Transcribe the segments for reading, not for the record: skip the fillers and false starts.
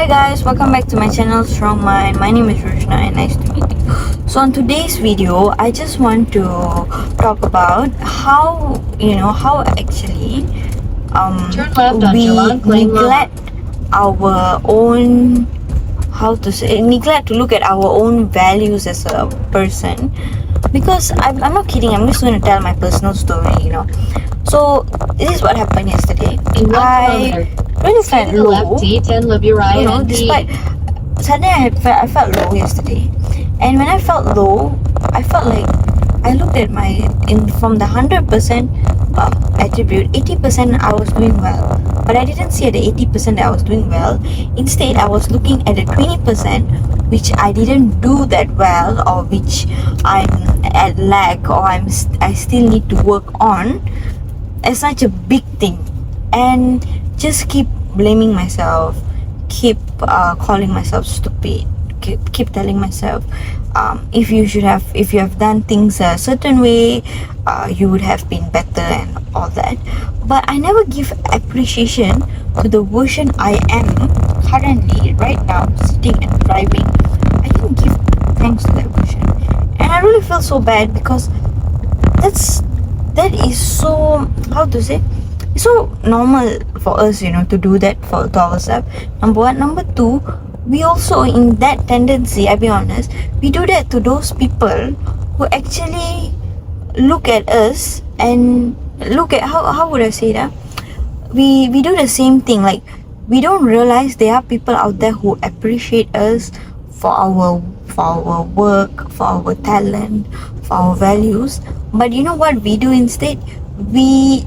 Hi guys, welcome back to my channel Strong Mind. My name is Rushna and nice to meet you. So on today's video, I just want to talk about how actually Turn left on we Jalan Klang Lama. neglect our own neglect to look at our own values as a person. Because I'm not kidding, I'm just going to tell my personal story. So this is what happened yesterday. In 1 I kilometer, really stay felt to the low. left, T10 Liberai and Despite suddenly I felt low yesterday, and when I felt low, I felt like I looked at from the 100% attribute, 80% I was doing well, but I didn't see at the 80% that I was doing well. Instead, I was looking at the 20% which I didn't do that well, or which I'm at lack, or I still need to work on, as such a big thing, and just keep blaming myself, keep calling myself stupid, keep telling myself if you have done things a certain way, you would have been better and all that. But I never give appreciation to the version I am currently right now, sitting and driving. I didn't give thanks to that version, and I really feel so bad because that is so, how to say, it's so normal for us, to do that to ourselves. Number one. Number two, we also in that tendency, I'll be honest, we do that to those people who actually look at us and look at, how would I say that, we do the same thing. Like, we don't realize there are people out there who appreciate us for our work, for our talent, for our values. But you know what we do instead? We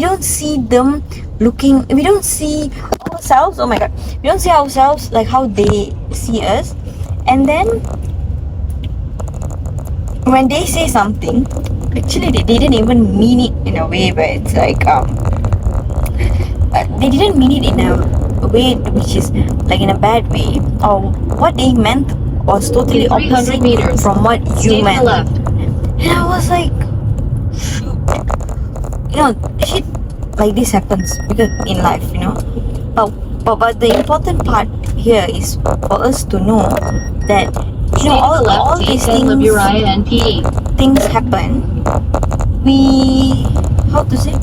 don't see them looking, we don't see ourselves, oh my god, we don't see ourselves like how they see us. And then when they say something, actually they didn't even mean it in a way where it's like they didn't mean it in a way which is like in a bad way, or what they meant was totally opposite meters, from what you stay to the meant. left. And I was like, shoot, shit like this happens because in life, but the important part here is for us to know that Stay to the all left, these T10 Liberai and PE. things happen. We, how to say,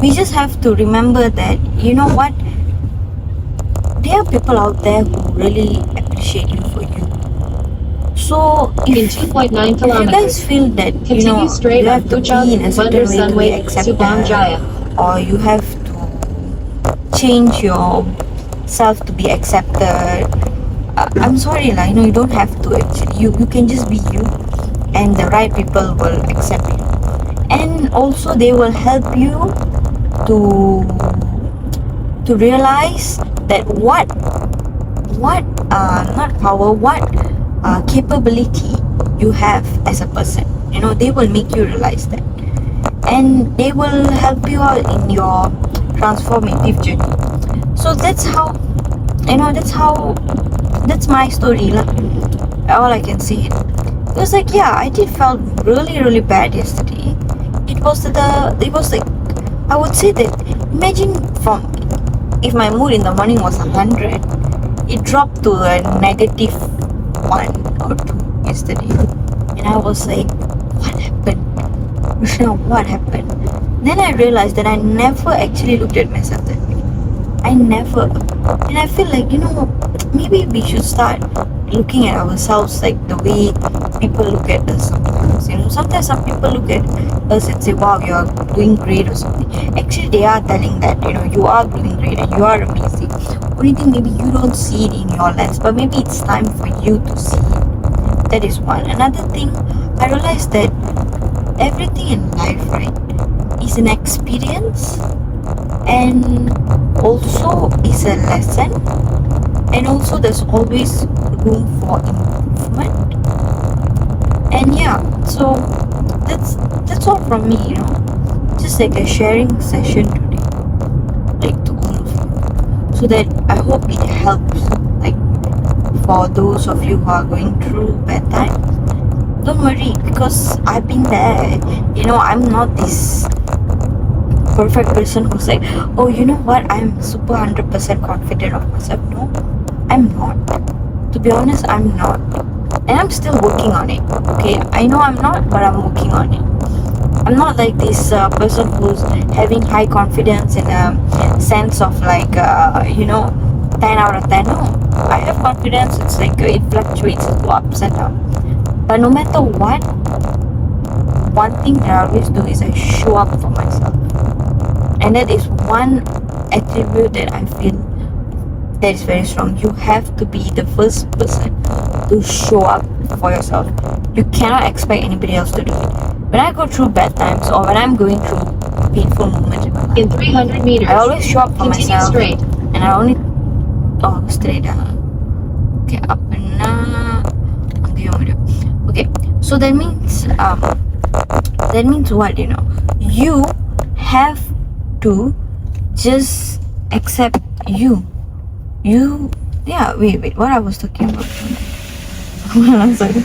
we just have to remember that, you know what, there are people out there who really appreciate you for you. So In if 2.9 you guys kilometers, feel that continue straight you on have to Puchang be in a certain way to be Sunway, accepted, Subang Jaya. or you have to change yourself to be accepted, I'm sorry, you don't have to. Actually, you can just be you, and the right people will accept you, and also they will help you to realize that what not power, what capability you have as a person. They will make you realize that, and they will help you out in your transformative journey. So that's my story lah. All I can say. It was like, yeah, I did felt really, really bad yesterday. It was like, I would say that, imagine if my mood in the morning was 100, it dropped to a negative 1 or 2 yesterday. And I was like, what happened? Rushna, what happened? Then I realized that I never actually looked at myself that way. I never. And I feel like, maybe we should start looking at ourselves like the way people look at us sometimes. Sometimes some people look at us and say, wow, you're doing great or something. Actually, they are telling that, you are doing great and you are amazing. Only thing, maybe you don't see it in your lens, but maybe it's time for you to see it. That is one. Another thing, I realized that everything in life, right, is an experience, and also is a lesson, and also there's always room for improvement. And yeah, so that's all from me. Just like a sharing session today, like to all of you, so that I hope it helps, like for those of you who are going through bad times. Don't worry, because I've been there. I'm not this perfect person who's like, oh, you know what, I'm super 100% confident of myself. No, I'm not. To be honest, I'm not. And I'm still working on it. Okay, I know I'm not, but I'm working on it. I'm not like this person who's having high confidence in a sense of like, 10 out of 10. No, I have confidence. It's like it fluctuates, it goes ups and down. But no matter what, one thing that I always do is I show up for myself. And that is one attribute that I feel that is very strong. You have to be the first person to show up for yourself. You cannot expect anybody else to do it. When I go through bad times or when I'm going through painful moments in my life, In 300 meters, I always show up for continue myself. straight. And I only straight okay, up and okay. So that means what, you have to just accept you. Wait, what I was talking about. I'm sorry.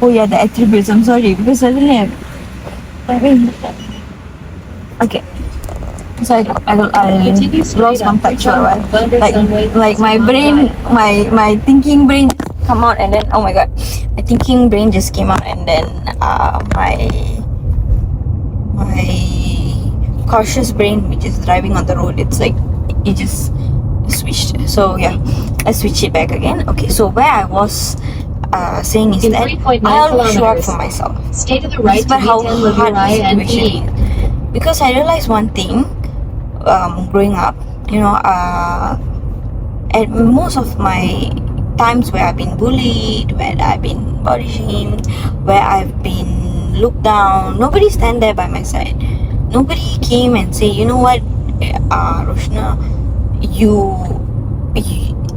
Oh yeah, the attributes. I'm sorry because suddenly okay. So I Continue straight lost up. contact for a while. Thunder Sunway, Like my on brain, right. my thinking brain come out, and then oh my god, my thinking brain just came out, and then my cautious brain, which is driving on the road, it's like it just switched. So yeah, let's switch it back again. Okay, so where I was saying is In that 3.9 I'll show up kilometers. for myself. Stay to the right to Despite how V10 live hard the right and situation P. is. Because I realized one thing, growing up, at most of my times where I've been bullied, where I've been body shamed, where I've been looked down, nobody stand there by my side. Nobody came and say, you know what, Roshna,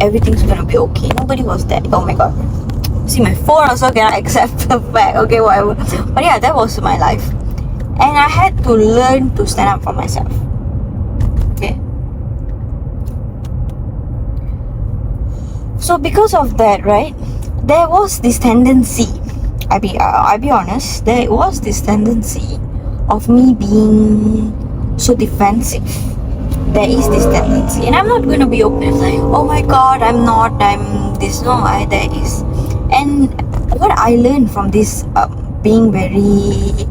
everything's gonna be okay. Nobody was there. Oh my god. See, my phone also cannot accept the fact. Okay, whatever. But yeah, that was my life. And I had to learn to stand up for myself. Okay. So because of that, right, there was this tendency. I'll be honest. There was this tendency of me being so defensive. There is this tendency, and I'm not going to be open like, oh my god, I'm not. I'm this. No, there is. And what I learned from this being very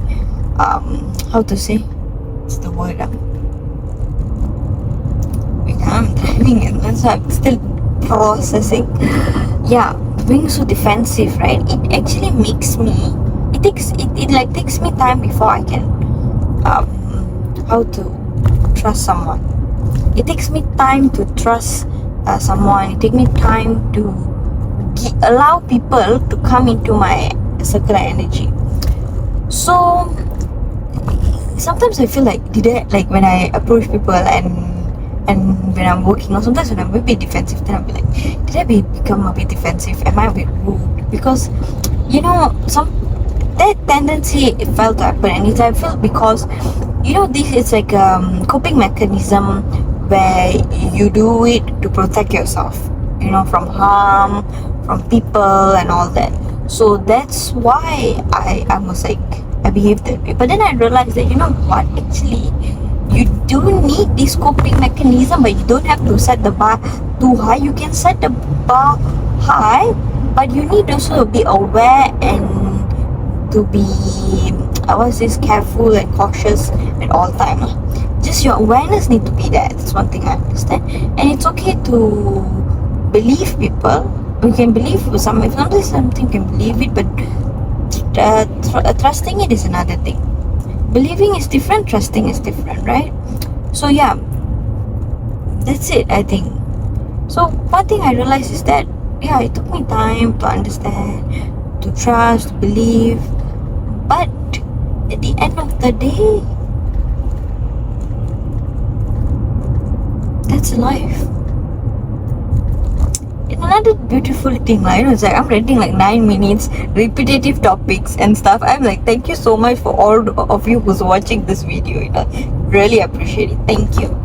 how to say, what's the word? Wait, I'm driving and so I'm still processing. Yeah, being so defensive, right? It actually makes me. It takes me time before I can how to trust someone. It takes me time to trust someone. It takes me time to allow people to come into my circular energy. So sometimes I feel like when I approach people and when I'm working, or sometimes when I'm a bit defensive, then I'll be like, did I become a bit defensive? Am I a bit rude? Because that tendency felt to happen, and I feel because this is like coping mechanism where you do it to protect yourself, from harm, from people and all that. So that's why I was like, I behaved that way. But then I realized that actually you do need this coping mechanism, but you don't have to set the bar too high. You can set the bar high, but you need also to be aware and to be careful and cautious at all time. Just your awareness need to be there. That's one thing I understand. And it's okay to believe people. You can believe sometimes something you can believe it, but trusting it is another thing. Believing is different, trusting is different, right? So yeah, that's it, I think. So one thing I realized is that it took me time to understand, to trust, to believe, but at the end of the day, that's life. It's another beautiful thing, it's like I'm renting like 9 minutes, repetitive topics and stuff. I'm like, thank you so much for all of you who's watching this video. Really appreciate it. Thank you.